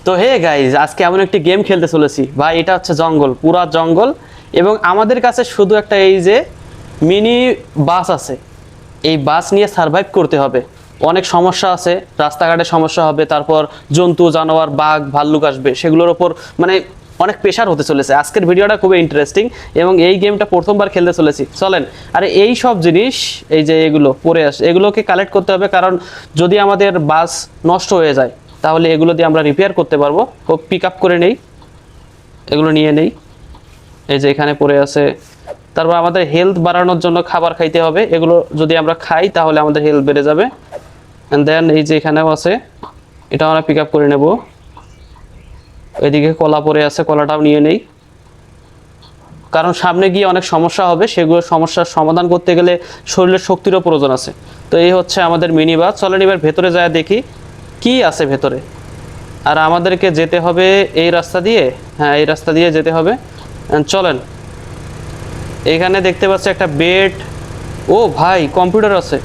তো hey guys, আজকে এমন একটি গেম খেলতে চলেছি ভাই। এটা হচ্ছে জঙ্গল, পুরা জঙ্গল। এবং আমাদের কাছে শুধু একটা এই যে মিনি বাস আছে, এই বাস নিয়ে সার্ভাইভ করতে হবে। অনেক সমস্যা আছে, রাস্তাঘাটে সমস্যা হবে, তারপর জন্তু জানোয়ার বাঘ ভাল্লুক আসবে, সেগুলোর ওপর মানে অনেক প্রেশার হতে চলেছে। আজকের ভিডিওটা খুবই ইন্টারেস্টিং এবং এই গেমটা প্রথমবার খেলতে চলেছি। চলেন, আরে এই সব জিনিস, এই যে এগুলো পড়ে আসে, এগুলোকে কালেক্ট করতে হবে, কারণ যদি আমাদের বাস নষ্ট হয়ে যায় তাহলে এগুলো দিয়ে আমরা রিপেয়ার করতে পারবো। হোক, পিক আপ করে নেই, এগুলো নিয়ে নেই। এই যে এখানে পড়ে আছে। তারপর আমাদের হেলথ বাড়ানোর জন্য খাবার খাইতে হবে, এগুলো যদি আমরা খাই তাহলে আমাদের হেলথ বেড়ে যাবে। অ্যান্ড দেন এই যে এখানেও আছে, এটা আমরা পিক আপ করে নেব। এদিকে কলা পড়ে আছে, কলাটাও নিয়ে নেই, কারণ সামনে গিয়ে অনেক সমস্যা হবে, সেগুলো সমস্যার সমাধান করতে গেলে শরীরের শক্তিরও প্রয়োজন আছে। তো এই হচ্ছে আমাদের মিনি বাস। চলেন এবার ভেতরে যায় দেখি কি আছে ভেতরে। আর আমাদেরকে যেতে হবে এই রাস্তা দিয়ে, হ্যাঁ এই রাস্তা দিয়ে যেতে হবে। চলেন, এখানে দেখতে পাচ্ছি একটা বেড। ও ভাই, কম্পিউটার আছে।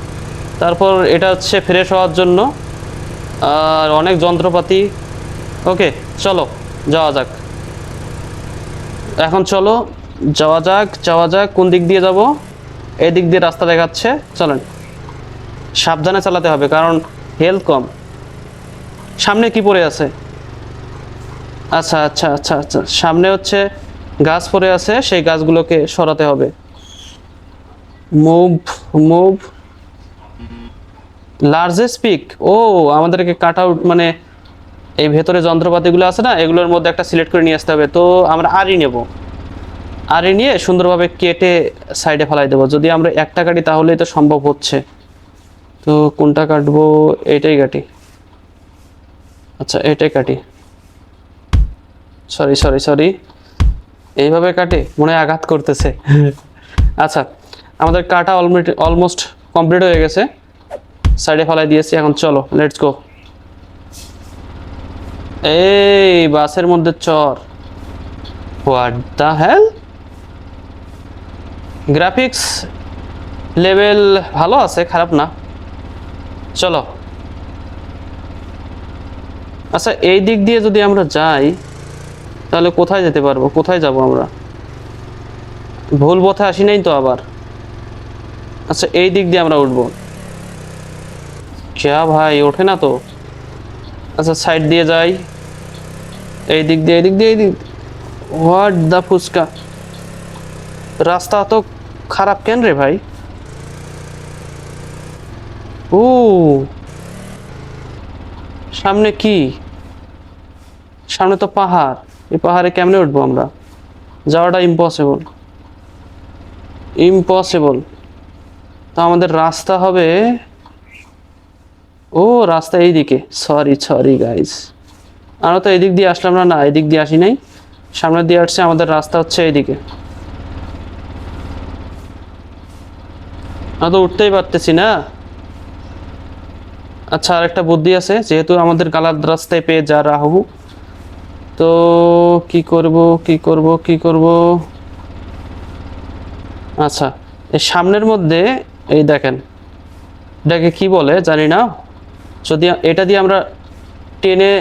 তারপর এটা হচ্ছে ফ্রেশ হওয়ার জন্য, আর অনেক যন্ত্রপাতি। ওকে, চলো যাওয়া যাক। এখন চলো যাওয়া যাক, যাওয়া যাক। কোন দিক দিয়ে যাব? এই দিক দিয়ে রাস্তা দেখাচ্ছে, চলেন। সাবধানে চালাতে হবে কারণ হেলথ কম। সামনে কি পড়ে আছে? আচ্ছা আচ্ছা আচ্ছা আচ্ছা, সামনে হচ্ছে গাছ পড়ে আছে, সেই গাছগুলোকে সরাতে হবে। Move, move, largest pick. ও, আমাদেরকে কাট আউট মানে এই ভেতরে যন্ত্রপাতিগুলো আছে না, এগুলোর মধ্যে একটা সিলেক্ট করে নিয়ে আসতে হবে। তো আমরা আরই নেব, আরই নিয়ে সুন্দরভাবে কেটে সাইডে ফেলাই দেবো। যদি আমরা একটা কাটি তাহলেই তো সম্ভব হচ্ছে। তো কোনটা কাটবো? এইটাই কাটি। আচ্ছা, এটাই কাটি। সরি সরি সরি, এইভাবে কাটে মনে হয় আঘাত করতেছে। আচ্ছা, আমাদের কাটা অলমোস্ট কমপ্লিট হয়ে গেছে, সাইডে ফেলাই দিয়েছি। এখন চলো, লেটস গো। এই বাসের মধ্যে চর, what the hell. Graphics level ভালো আছে, খারাপ না। চলো। আচ্ছা, এই দিক দিয়ে যদি আমরা যাই তাহলে কোথায় যেতে পারবো? কোথায় যাব আমরা? ভুল পথে আসি নাই তো আবার? আচ্ছা, এই দিক দিয়ে আমরা উঠবো। যা ভাই, ওঠে না তো। আচ্ছা, সাইড দিয়ে যাই, এই দিক দিয়ে, এই দিক দিয়ে, এই দিক। হোয়াট দা ফুচকা, রাস্তা তো খারাপ কেন রে ভাই? ও, সামনে কি? সামনে তো পাহাড়, এই পাহাড়ে কেমনে উঠবো আমরা? যাওয়াটা ইম্পসিবল, ইম্পসিবল। তো আমাদের রাস্তা হবে, ও রাস্তা এইদিকে। সরি সরি গাইস, আমরা তো এদিক দিয়ে আসলাম না। না, এদিক দিয়ে আসি নাই, সামনের দিয়ে আসছে। আমাদের রাস্তা হচ্ছে এইদিকে। আমরা তো উঠতেই পারতেছি না। আচ্ছা, আর একটা বুদ্ধি আছে, যেহেতু আমাদের গালার রাস্তায় পেয়ে যা রাহু। তো কি করব, কি করব, কি করব? আচ্ছা, এই সামনের মধ্যে, এই দেখেন, এটাকে কি বলে জানি না। যদি এটা দিয়ে আমরা টেনে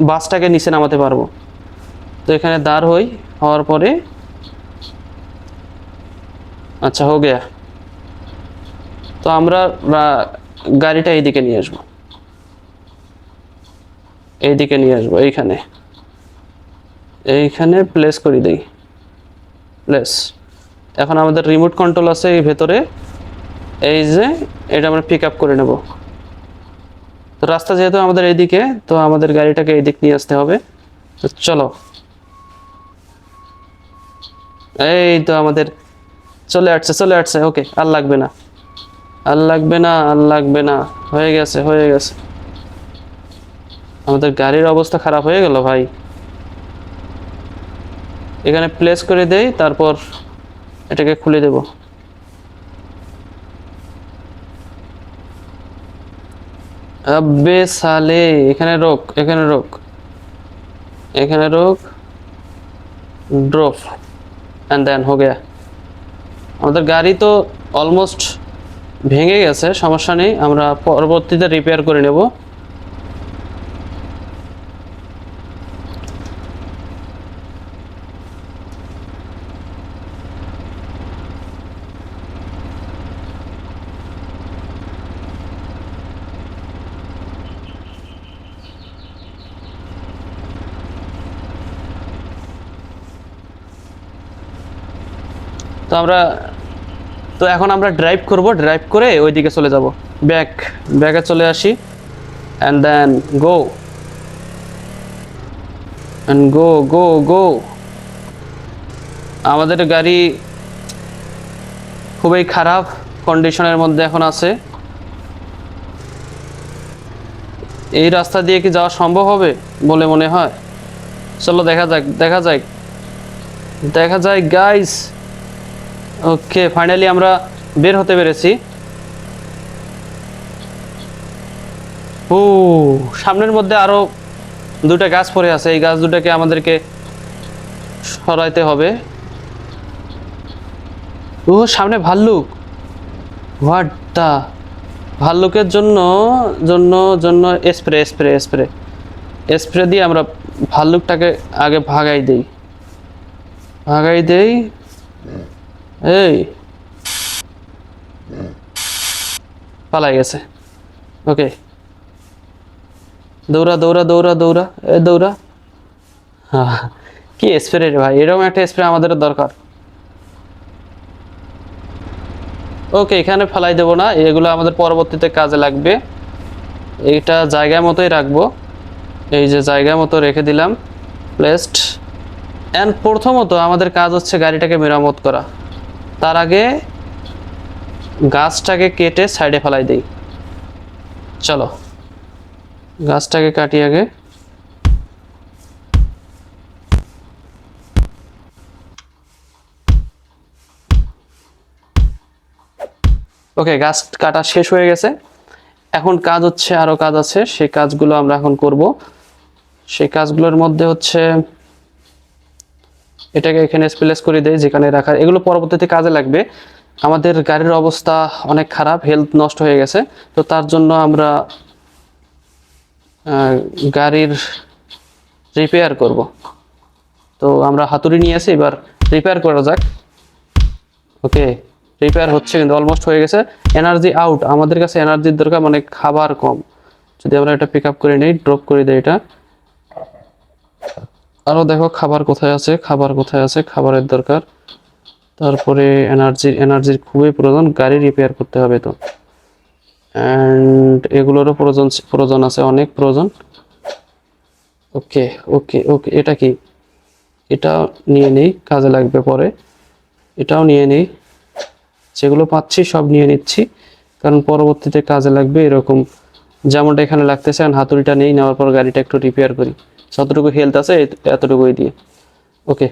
বাসটাকে নিচে নামাতে পারবো। তো এখানে দাঁড় হই, হওয়ার পরে আচ্ছা হো গেয়া। তো আমরা গাড়িটা এইদিকে নিয়ে আসবো, এইদিকে নিয়ে আসবো, এইখানে, এইখানে প্লেস করে দেই, প্লেস। এখন আমাদের রিমোট কন্ট্রোল আছে এই ভেতরে, এই যে এটা আমরা পিক আপ করে নেব। তো রাস্তা যেহেতু আমাদের এইদিকে, তো আমাদের গাড়িটাকে এইদিক নিয়ে আসতে হবে। তো চলো, এই তো আমাদের চলে আসছে, চলে আসছে। ওকে, আর লাগবে না, আর লাগবে না, আর লাগবে না, হয়ে গেছে, হয়ে গেছে। আমাদের গাড়ির অবস্থা খারাপ হয়ে গেল ভাই। এখানে প্লেস করে দেই, তারপর এটাকে খুলে দেব। আবে সালে, এখানে রোক, এখানে রোক, এখানে রোক, ড্রপ, এন্ড দেন হো গেয়া। আমাদের গাড়ি তো অলমোস্ট ভেঙে গেছে, সমস্যা নেই, আমরা পরবর্তীতে রিপেয়ার করে নেব। তো আমরা তো এখন আমরা ড্রাইভ করব, ড্রাইভ করে ওইদিকে চলে যাব। ব্যাকে চলে আসি and then go and go গো গো। আমাদের গাড়ি খুবই খারাপ কন্ডিশনের মধ্যে এখন আছে। এই রাস্তা দিয়ে কি যাওয়া সম্ভব হবে বলে মনে হয়? চলো দেখা যাক, দেখা যাক, দেখা যায় গাইস। ওকে, ফাইনালি আমরা বের হতে পেরেছি। ও, সামনের মধ্যে আরো দুটা গাছ পড়ে আছে, এই গাছ দুটাকে আমাদেরকে সরাইতে হবে। ও, সামনে ভাল্লুক। হোয়াট দা, ভাল্লুকের জন্য জন্য জন্য স্প্রে স্প্রে স্প্রে স্প্রে দিয়ে আমরা ভাল্লুকটাকে আগে ভাগাই দেই, ভাগাই দেই। এই পালাই গেছে। ওকে, দৌড়া দৌড়া দৌড়া দৌড়া, এ দৌড়া। হ্যাঁ, কি স্প্রে রে ভাই, এরকম একটা স্প্রে আমাদের দরকার। ওকে, এখানে ফেলাই দেবো না, এগুলো আমাদের পরবর্তীতে কাজে লাগবে। এইটা জায়গা মতোই রাখবো, এই যে জায়গা মতো রেখে দিলাম, প্লেসড। অ্যান্ড প্রথমত আমাদের কাজ হচ্ছে গাড়িটাকে মেরামত করা। তার আগে গাছটাকে কেটে সাইডে ফেলাই দেই। চলো, গাছটাকে কাটি আগে। ওকে, গাছ কাটা শেষ হয়ে গেছে। এখন কাজ হচ্ছে, আরো কাজ আছে, সেই কাজগুলো আমরা এখন করব। সেই কাজগুলোর মধ্যে হচ্ছে এটাকে এখানে স্প্লেস করে দেয় যেখানে রাখার, এগুলো পরবর্তীতে কাজে লাগবে। আমাদের গাড়ির অবস্থা অনেক খারাপ, হেলথ নষ্ট হয়ে গেছে। তো তার জন্য আমরা গাড়ির রিপেয়ার করব। তো আমরা হাতুড়ি নিয়ে আসি, এবার রিপেয়ার করা যাক। ওকে, রিপেয়ার হচ্ছে কিন্তু অলমোস্ট হয়ে গেছে। এনার্জি আউট, আমাদের কাছে এনার্জির দরকার, মানে খাবার কম। যদি আমরা এটা পিক আপ করে নিই, ড্রপ করে দিই এটা। আরও দেখো খাবার কোথায় আছে, খাবার কোথায় আছে, খাবারের দরকার। তারপরে এনার্জির খুবই প্রয়োজন, গাড়ি রিপেয়ার করতে হবে তো। অ্যান্ড এগুলোরও প্রয়োজন আছে, অনেক প্রয়োজন। ওকে ওকে ওকে, এটা কি? এটা নিয়ে নেই, কাজে লাগবে পরে। এটাও নিয়ে নেই, যেগুলো পাচ্ছি সব নিয়ে নিচ্ছি, কারণ পরবর্তীতে কাজে লাগবে। এরকম যেমনটা এখানে লাগতেছে। হাতুড়িটা নেই, নেওয়ার পর গাড়িটা একটু রিপেয়ার করি, যতটুকু হেলথ আছে এতটুকুই দিয়ে। ওকে,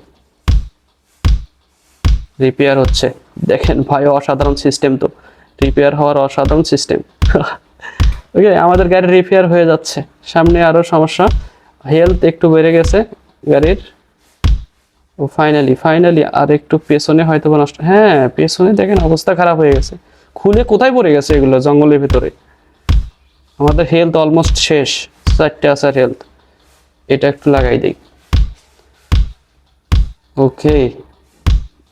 রিপেয়ার হচ্ছে, দেখেন ভাই, অসাধারণ সিস্টেম তো, রিপেয়ার হওয়ার অসাধারণ সিস্টেম। ওকে, আমাদের গাড়ি রিপেয়ার হয়ে যাচ্ছে। সামনে আরো সমস্যা, হেলথ একটু বেড়ে গেছে গাড়ির। ও ফাইনালি ফাইনালি, আর একটু পেছনে হয়তো নষ্ট। হ্যাঁ, পেছনে দেখেন অবস্থা খারাপ হয়ে গেছে, খুলে কোথায় পড়ে গেছে এগুলো জঙ্গলের ভিতরে। আমাদের হেলথ অলমোস্ট শেষ, 4টে আছে হেলথ। এটা একটু লাগাই দেই। ওকে,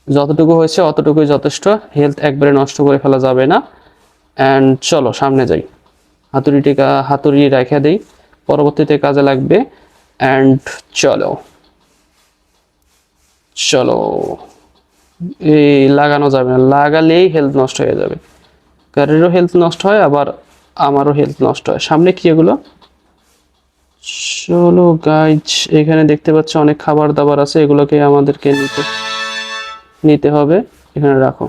যতটুকু হয়েছে অতটুকুই যথেষ্ট, হেলথ একবারে নষ্ট করে ফেলা যাবে না। অ্যান্ড চলো সামনে যাই, হাতুড়ি রেখে দেই, পরবর্তীতে কাজে লাগবে। অ্যান্ড চলো চলো, এই লাগানো যাবে না, লাগালেই হেলথ নষ্ট হয়ে যাবে। গাড়িরও হেলথ নষ্ট হয়, আবার আমারও হেলথ নষ্ট হয়। সামনে কি এগুলো? চলো গাইজ, এখানে দেখতে পাচ্ছ অনেক খাবার দাবার আছে, এগুলোকে আমাদেরকে নিতে হবে। এখানে রাখো।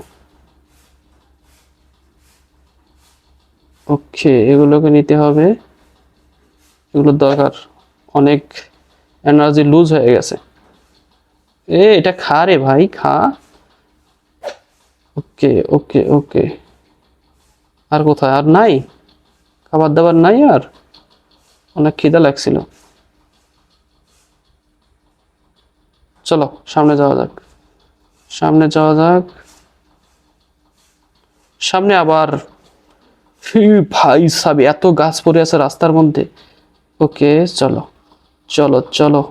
ওকে, এগুলোকে নিতে হবে, এগুলোর দরকার। অনেক এনার্জি লুজ হয়ে গেছে। এটা খা রে ভাই, খা। ওকে ওকে ওকে, আর কোথায়? আর নাই খাবার দাবার, নাই আর। অনেক খিদা লাগছিল। চলো সামনে যাওয়া যাক, সামনে যাওয়া যাক। সামনে আবার ভাই সাব, এত গাছ পড়ে আছে রাস্তার মধ্যে। ওকে, চলো চলো চলো,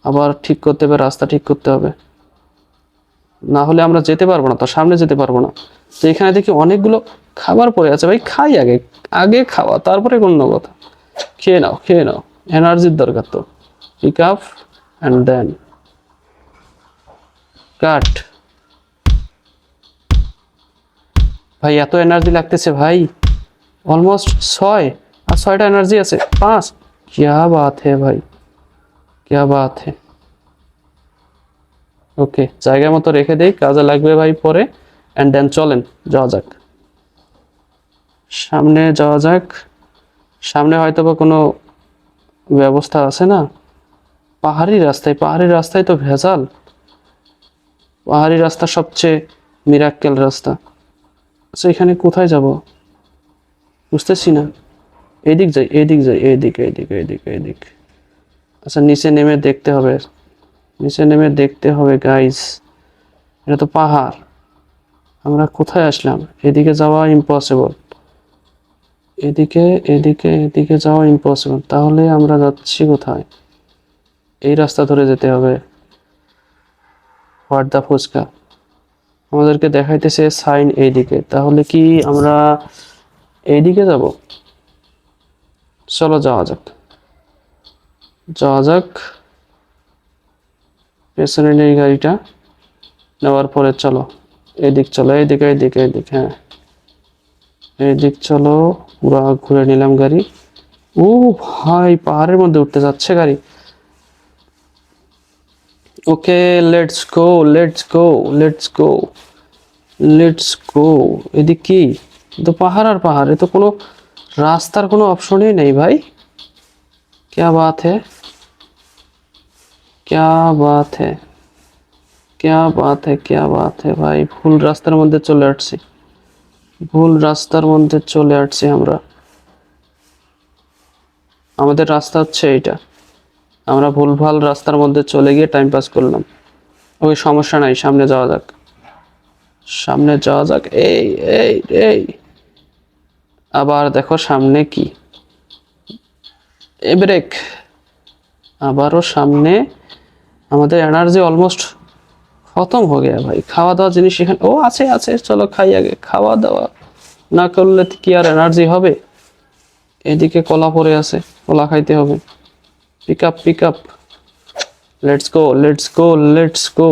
আবার ঠিক করতে হবে, রাস্তা ঠিক করতে হবে, না হলে আমরা যেতে পারবো না, তো সামনে যেতে পারবো না। তো এখানে দেখি অনেকগুলো খাবার পড়ে আছে, ভাই খাই আগে, আগে খাওয়া তারপরে অন্য কথা। খেয়ে নাও খেয়ে নাও, এনার্জির দরকার তো। পিক আপ অ্যান্ড দেন কাট। ভাই এত এনার্জি লাগতেছে ভাই, অলমোস্ট 6, আর 6টা এনার্জি আছে, 5। क्या बात है ভাই, क्या बात है। ওকে, জায়গা মতো রেখে দেই, কাজে লাগবে ভাই পরে। অ্যান্ড দেন চলেন যাওয়া যাক, সামনে যাওয়া যাক। সামনে হয়তো বা কোনো ব্যবস্থা আছে না। পাহাড়ি রাস্তায় তো ভেজাল। পাহাড়ি রাস্তা সবচেয়ে মিরাক্কেল রাস্তা। আচ্ছা এখানে কোথায় যাব বুঝতেছি না। এইদিক যাই, এইদিক যাই, এইদিক। আচ্ছা নিচে নেমে দেখতে হবে, গাইস। এটা তো পাহাড়, আমরা কোথায় আসলাম? এদিকে যাওয়া ইম্পসিবল, এদিকে যাওয়া ইম্পসিবল। তাহলে আমরা যাচ্ছি কোথায়? এই রাস্তা ধরে যেতে হবে। হোয়াট দা ফুচকা, আমাদেরকে দেখাইতেছে সাইন এইদিকে, তাহলে কি আমরা এইদিকে যাব? চলো যাওয়া যাক। পেছনে নেই গাড়িটা, নেওয়ার পরে চলো চলো, এইদিক, হ্যাঁ এইদিক চলো। পুরা ঘুরে নিলাম গাড়ি। ও ভাই, পাহাড়ের মধ্যে উঠতে যাচ্ছে গাড়ি। ওকে, লেটস গো। এদিক কি? এ তো পাহাড় আর পাহাড়, এ তো কোনো রাস্তার কোনো অপশনই নেই ভাই। क्या बात है, क्या बात है, क्या बात है ভাই, ভুল রাস্তার মধ্যে চলে আসছি আমরা। আমাদের রাস্তা হচ্ছে এইটা, আমরা ভুলভাল রাস্তার মধ্যে চলে গিয়ে টাইম পাস করলাম। ওই সমস্যা নাই, সামনে যাওয়া যাক। এই আবার দেখো সামনে কি, এই ব্রেক। আবারও সামনে। আমাদের এনার্জি অলমোস্ট খতম হয়ে গেছে ভাই। খাওয়া দাওয়া জিনিস এখানে ও আছে, চলো খাই আগে। খাওয়া দাওয়া না করলে কি আর এনার্জি হবে? এদিকে কলা পড়ে আছে, কলা খাইতে হবে। Pick up, let's go.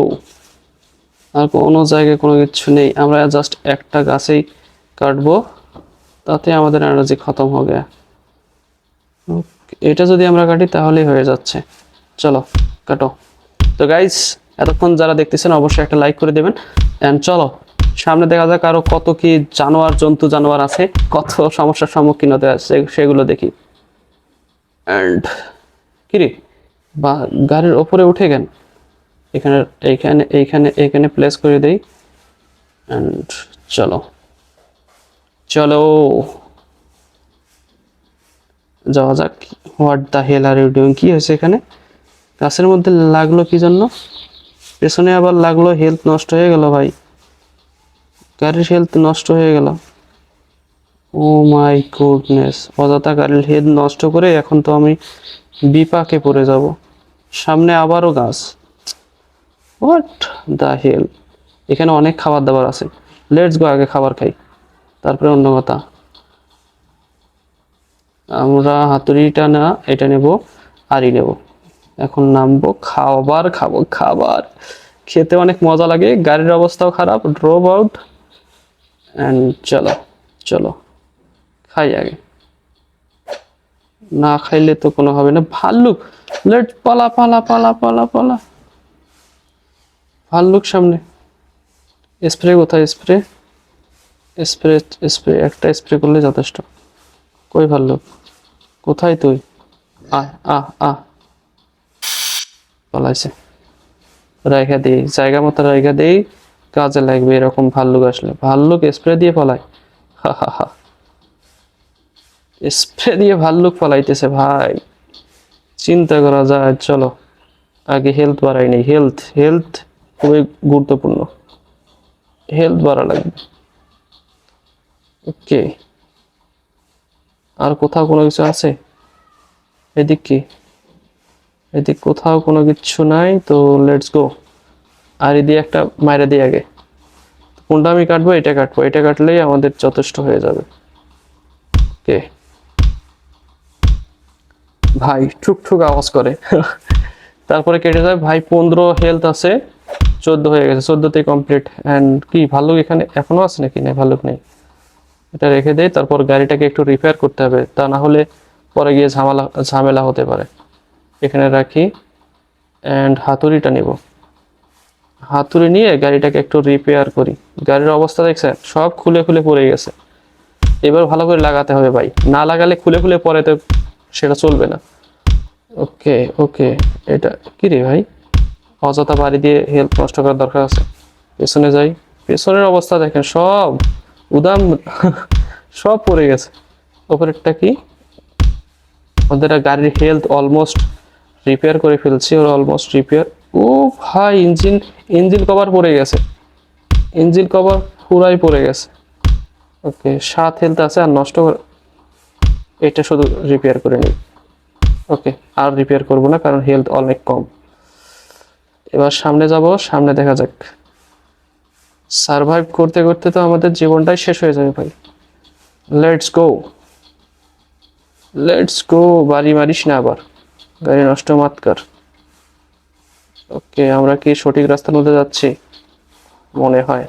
আর কোনো জায়গায় কোনো কিছু নেই, আমরা জাস্ট একটা গাছেই কাটবো, তাতে আমাদের এনার্জি খতম হয়ে গেছে। এটা যদি আমরা কাটি তাহলেই হয়ে যাচ্ছে। চলো কাটো। তো গাইস, এতক্ষণ যারা দেখতেছেন অবশ্যই একটা লাইক করে দেবেন। এন্ড চলো সামনে দেখা যাক আরো কত কি জন্তু জানোয়ার আছে, কত সমস্যার সম্মুখীন হতে আছে সেগুলো দেখি। এন্ড কিরে, বা গাড়ির ওপরে উঠে গেন। এইখানে প্লেস করে দেই। এন্ড চলো যাওয়া যাক। What the hell are you doing? কি হয়েছে এখানে? গাছের মধ্যে লাগলো কি জন্য? পেছনে আবার লাগলো, হেলথ নষ্ট হয়ে গেল ভাই, গাড়ির হেলথ নষ্ট হয়ে গেল। ও মাই গুডনেস, অযথা গাড়ির হেলথ নষ্ট করে এখন তো আমি বিপাকে পড়ে যাব। সামনে আবারও গাছ, হোয়াট দ্য হেল। এখানে অনেক খাবার দাবার আছে, লেটস গো, আগে খাবার খাই তারপরে অন্য কথা। আমরা হাতুড়িটা না এটা নেব, আরই নেব। এখন নামবো, খাবার খেতে অনেক মজা লাগে। গাড়ির অবস্থাও খারাপ, ড্রপ আউট। অ্যান্ড চলো খাই আগে, না খাইলে তো কোনো হবে না। ভাল্লুক, লেট পালা। ভাল্লুক সামনে। স্প্রে কোথায়? স্প্রে একটা স্প্রে করলে যথেষ্ট। কই ভাল্লুক, কোথায় তুই? আহ পালাইছে। জায়গা মতো রাইখা দেই, কাজে লাগবে এরকম ভাল্লুক আসলে। ভাল্লুক স্প্রে দিয়ে পালায়, হা। স্প্রে দিয়ে ভাল্লুক পালাইতেছে ভাই, চিন্তা করা যায়। চলো আগে হেলথ বাড়াই নেই, হেলথ খুবই গুরুত্বপূর্ণ, হেলথ বাড়া লাগবে। ওকে, আর কোথাও কোনো কিছু আছে? এদিক কোথাও কোনো কিছু নাই, তো লেটস গো। আর এদিকে একটা মাইরা দিই আগে। কোনটা আমি কাটবো? এটা কাটলেই আমাদের যথেষ্ট হয়ে যাবে। ওকে ভাই, ঠুক আওয়াজ করে তারপরে কেটে যায় ভাই। 15 হেলথ আছে, 14 হয়ে গেছে, 14তেই কমপ্লিট। অ্যান্ড কি ভাল্লুক এখানে এখনো আছে নাকি? না, ভাল্লুক নেই। এটা রেখে দেই, তারপর গাড়িটাকে একটু রিপেয়ার করতে হবে, তা না হলে পরে গিয়ে ঝামেলা ঝামেলা হতে পারে। এখানে রাখি অ্যান্ড হাতুড়িটা নেব। হাতুড়ি নিয়ে গাড়িটাকে একটু রিপেয়ার করি। গাড়ির অবস্থা দেখছেন, সব খুলে খুলে পড়ে গেছে। এবার ভালো করে লাগাতে হবে ভাই, না লাগালে খুলে খুলে পরে তো সেটা চলবে না। ওকে ওকে, এটা কি রে ভাই, অযথা বাড়ি দিয়ে হেল্প নষ্ট করার দরকার আছে। পেছনে যাই, পেছনের অবস্থা দেখেন সব উদাম সব পড়ে গেছে। ওপরেরটা কি, ওদের গাড়ির হেলথ অলমোস্ট রিপেয়ার করে ফেলছি, ওর অলমোস্ট রিপেয়ার। ও ভাই, ইঞ্জিন ইঞ্জিন কভার পড়ে গেছে, ইঞ্জিন কভার পুরাই পড়ে গেছে। ওকে, 7 হেলথ আছে আর নষ্ট এটা শুধু রিপেয়ার করে নিই। ওকে, আর রিপেয়ার করবো না কারণ হেলথ অনেক কম। এবার সামনে যাব, সামনে দেখা যাক। সারভাইভ করতে করতে তো আমাদের জীবনটাই শেষ হয়ে যাবে ভাই। লেটস গো, লেটস গো। বাড়ি মারিস না আবার, গাড়ি নষ্ট মাত কর। ওকে, আমরা কি সঠিক রাস্তার মধ্যে যাচ্ছি? মনে হয়।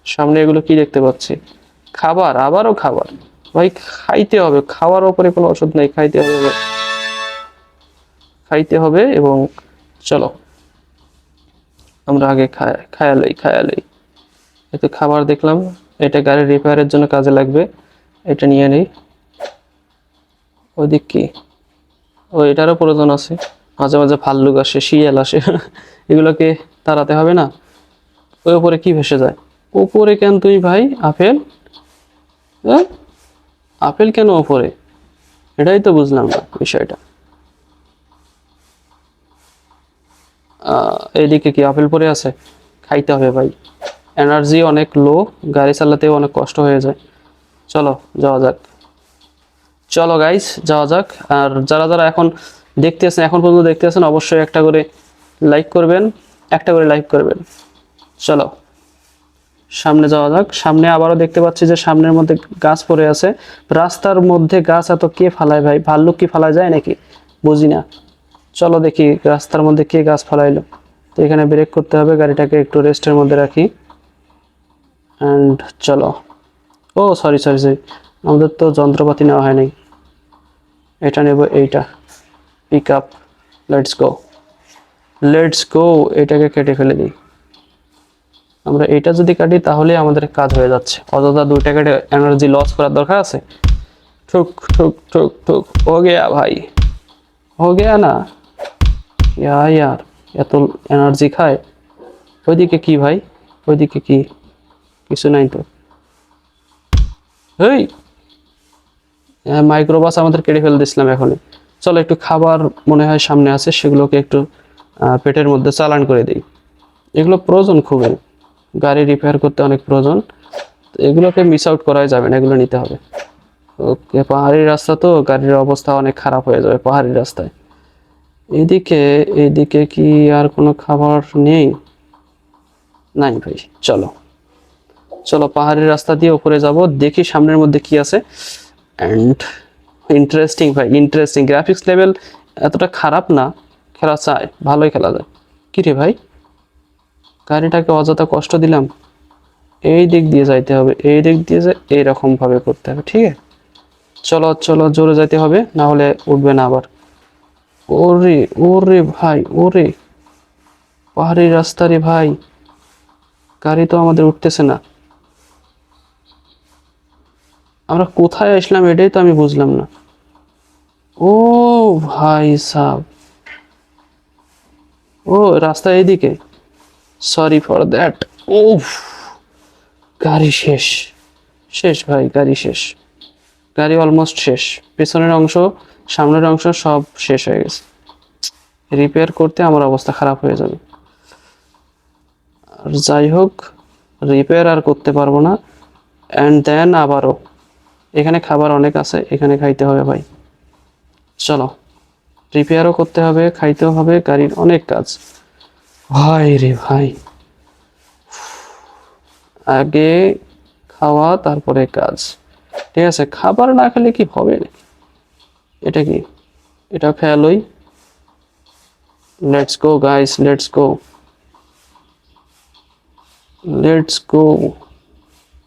সামনে এগুলো কি দেখতে পাচ্ছি? খাবার, আবারও খাবার। ভাই খাইতে হবে, খাওয়ার ওপরে কোনো ওষুধ নেই, খাইতে হবে, খাইতে হবে। এবং চলো আমরা আগে খায়ালই। এতে খাবার দেখলাম, এটা গাড়ি রিপেয়ারের জন্য কাজে লাগবে, এটা নিয়ে নেই। ওইদিক কি, ও এটারও প্রয়োজন আছে। মাঝে মাঝে ভাল্লুক আসে, শিয়াল আসে এগুলোকে তাড়াতে হবে না? ওই উপরে কি ভেসে যায়? উপরে কেন তুই ভাই? আপেল? হ্যাঁ, আপেল কেন উপরে? এটাই তো বুঝলাম না বিষয়টা। এইদিকে কি আপেল পড়ে আছে? খাইতে হবে ভাই, এনার্জি অনেক লো, গাড়ি চালাতেও অনেক কষ্ট হয়ে যায়। চলো যাওয়া যাক, চলো গাইস যাওয়া যাক। আর যারা যারা এখন দেখতেছেন, এখন পর্যন্ত দেখতেছেন, অবশ্যই একটা করে লাইক করবেন, একটা করে লাইক করবেন। চলো সামনে যাওয়া যাক। সামনে আবারও দেখতে পাচ্ছি যে সামনের মধ্যে গাছ পড়ে আছে। রাস্তার মধ্যে গাছ এত কে ফালায় ভাই? ভাল্লুক কি ফালা যায় নাকি? বুঝি না। চলো দেখি রাস্তার মধ্যে কে গাছ ফালাইলো। তো এখানে ব্রেক করতে হবে, গাড়িটাকে একটু রেস্টের মধ্যে রাখি। অ্যান্ড চলো। ও সরি সরি সরি, আমাদের তো যন্ত্রপাতি নেওয়া হয়নি। এটা নেব, এইটা pick up. Let's go, let's go. এটাকে কেটে ফেলে দিই। আমরা এটা যদি কাটি তাহলে আমাদের কাজ হয়ে যাচ্ছে, অযথা 2 টাকা এনার্জি লস করার দরকার আছে? ঠুক ঠুক ঠুক ঠুক, হো গেয়া ভাই, হো গেয়া না? ইয়ার এত এনার্জি খায়। ওইদিকে কি ভাই? ওইদিকে কি? কিছু নাই তো। হেই, মাইক্রোবাস আমাদের কেটে ফেলে দিছিলাম এখনই। চলো একটু খাবার মনে হয় সামনে আছে, সেগুলোকে একটু পেটের মধ্যে চালান করে দিই। এগুলো প্রয়োজন খুবই, গাড়ি রিপেয়ার করতে অনেক প্রয়োজন। তো এগুলোকে মিস আউট করা যাবে না, এগুলো নিতে হবে। ওকে, পাহাড়ি রাস্তা তো গাড়ির অবস্থা অনেক খারাপ হয়ে যাবে পাহাড়ি রাস্তায়। এদিকে, এদিকে কি আর কোনো খাবার নেই? নাই ভাই। চলো চলো পাহাড়ি রাস্তা দিয়ে উপরে যাব, দেখি সামনের মধ্যে কি আছে। অ্যান্ড ইন্টারেস্টিং ভাই, ইন্টারেস্টিং। গ্রাফিক্স লেভেল এতটা খারাপ না, খেলা চায়, ভালোই খেলা যায়। কি রে ভাই, গাড়িটাকে অযথা কষ্ট দিলাম। এই দিক দিয়ে যাইতে হবে, এই দিক দিয়ে এইরকম ভাবে করতে হবে, ঠিক আছে? চলো চলো, জোরে যাইতে হবে, না হলে উঠবে না আবার। ওরে ওরে ভাই, ওরে পাহাড়ি রাস্তা রে ভাই, গাড়ি তো আমাদের উঠতেছে না। আমরা কোথায় আসলাম এটাই তো আমি বুঝলাম না। ও ভাই সাব, ও রাস্তা এইদিকে, সরি ফর দ্যাট। ও গাড়ি শেষ, শেষ ভাই, গাড়ি শেষ, গাড়ি অলমোস্ট শেষ। পেছনের অংশ, সামনের অংশ সব শেষ হয়ে গেছে। রিপেয়ার করতে আমার অবস্থা খারাপ হয়ে যাবে। আর যাই হোক, রিপেয়ার আর করতে পারবো না। অ্যান্ড দেন আবারও এখানে খাবার অনেক আছে, এখানে খাইতে হবে ভাই। চলো, রিপেয়ারও করতে হবে, খাইতেও হবে, গাড়ির অনেক কাজ। ভাই রে ভাই, আগে খাওয়া তারপরে কাজ। ঠিক আছে, খাবার না খেলে কি হবে নাকি? এটা কি, এটা খেয়ালই। Let's go guys, let's go, let's go,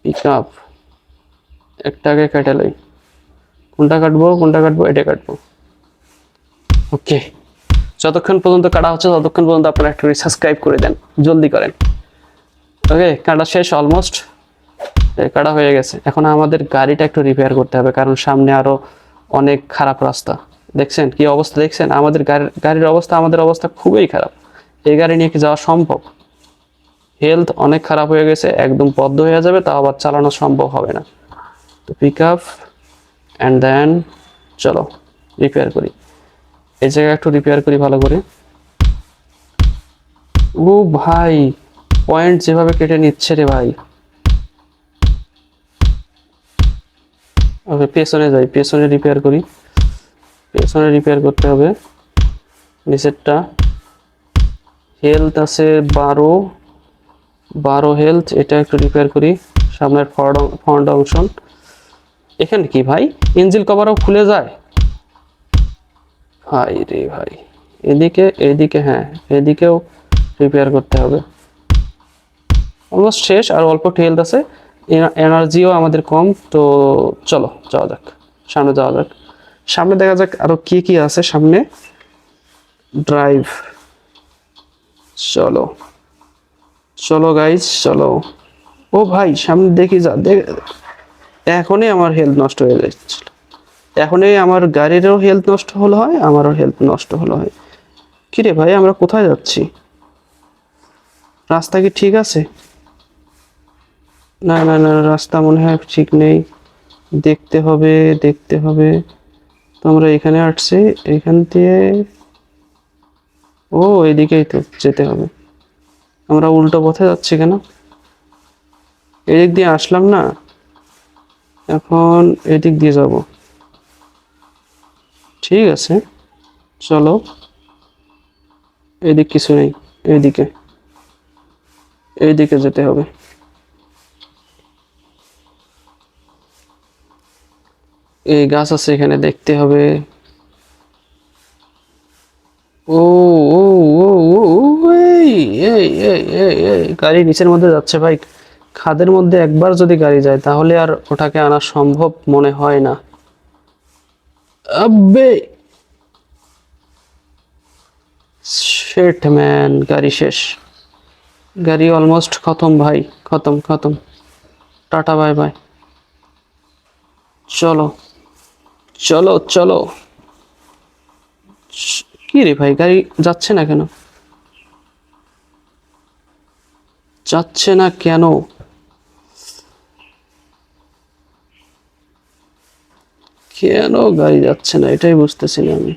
pick up. একটাকে কেটে লই। কোনটা কাটবো, এটা কাটবো। ওকে, যতক্ষণ পর্যন্ত কাটা হচ্ছে ততক্ষণ পর্যন্ত আপনারা একটু সাবস্ক্রাইব করে দেন, জলদি করেন। ওকে, কাটা শেষ অলমোস্ট, কাটা হয়ে গেছে। এখন আমাদের গাড়িটা একটু রিপেয়ার করতে হবে, কারণ সামনে আরো অনেক খারাপ রাস্তা। দেখছেন কি অবস্থা, দেখছেন আমাদের গাড়ির অবস্থা, আমাদের অবস্থা খুবই খারাপ। এই গাড়ি নিয়ে কি যাওয়া সম্ভব? হেলথ অনেক খারাপ হয়ে গেছে, একদম বদ্ধ হয়ে যাবে, তাও আবার চালানো সম্ভব হবে না। তো পিক আপ অ্যান্ড দেন চলো রিপেয়ার করি। এই জায়গায় একটু রিপেয়ার করি ভালো করে। ও ভাই, পয়েন্ট যেভাবে কেটে নিচ্ছে রে ভাই। ওকে, পেছনে যাই, পেছনে রিপেয়ার করি। পেছনে রিপেয়ার করতে হবে। নিচেরটা হেলথ আছে 12 হেলথ, এটা একটু রিপেয়ার করি। সামনের ফাউন্ডেশন। এখানে কি ভাই, ইঞ্জিন কভারও খুলে যায়? ভাই রে ভাই, এদিকে হ্যাঁ, এদিকেও রিপেয়ার করতে হবে। অলমোস্ট শেষ, আর অল্প হেলথ আছে, এনার্জিও আমাদের কম। তো চলো যাওয়া যাক, সামনে যাওয়া যাক। সামনে দেখা যাক আরো কি কি আছে সামনে। ড্রাইভ, চলো চলো গাইজ চলো। ও ভাই, সামনে দেখি যা এখনই আমার হেলথ নষ্ট হয়ে যাচ্ছিল। এখনই আমার গাড়িরও হেলথ নষ্ট হলো হয়, আমারও হেলথ নষ্ট হলো হয়। কিরে ভাই, আমরা কোথায় যাচ্ছি? রাস্তা কি ঠিক আছে? না না না, রাস্তা মনে হয় ঠিক নেই। দেখতে হবে, দেখতে হবে। তো আমরা এখানে আসছি, এখান দিয়ে ও এদিকেই তো যেতে হবে। আমরা উল্টো পথে যাচ্ছি কেন? এদিক দিয়ে আসলাম না, এখন এদিক দিয়ে যাব। ঠিক আছে, চলো। এদিক কিছু নেই, এইদিকে, এইদিকে যেতে হবে। এই গাছ আছে এখানে, দেখতে হবে। ও ও ও ও ও, এই এই এই এই এই গাড়ি নিচের মধ্যে যাচ্ছে ভাই। খাদের মধ্যে একবার যদি গাড়ি যায় তাহলে আর ওটাকে আনা সম্ভব মনে হয় না। আব্বে শিট ম্যান, গাড়ি শেষ। গাড়ি অলমোস্ট খতম ভাই, খতম খতম। Tata bye bye. চলো চলো চলো। কি রে ভাই, গাড়ি যাচ্ছে না কেন? যাচ্ছে না কেন? কেন গাড়ি যাচ্ছে না, এটাই বুঝতেছি না আমি।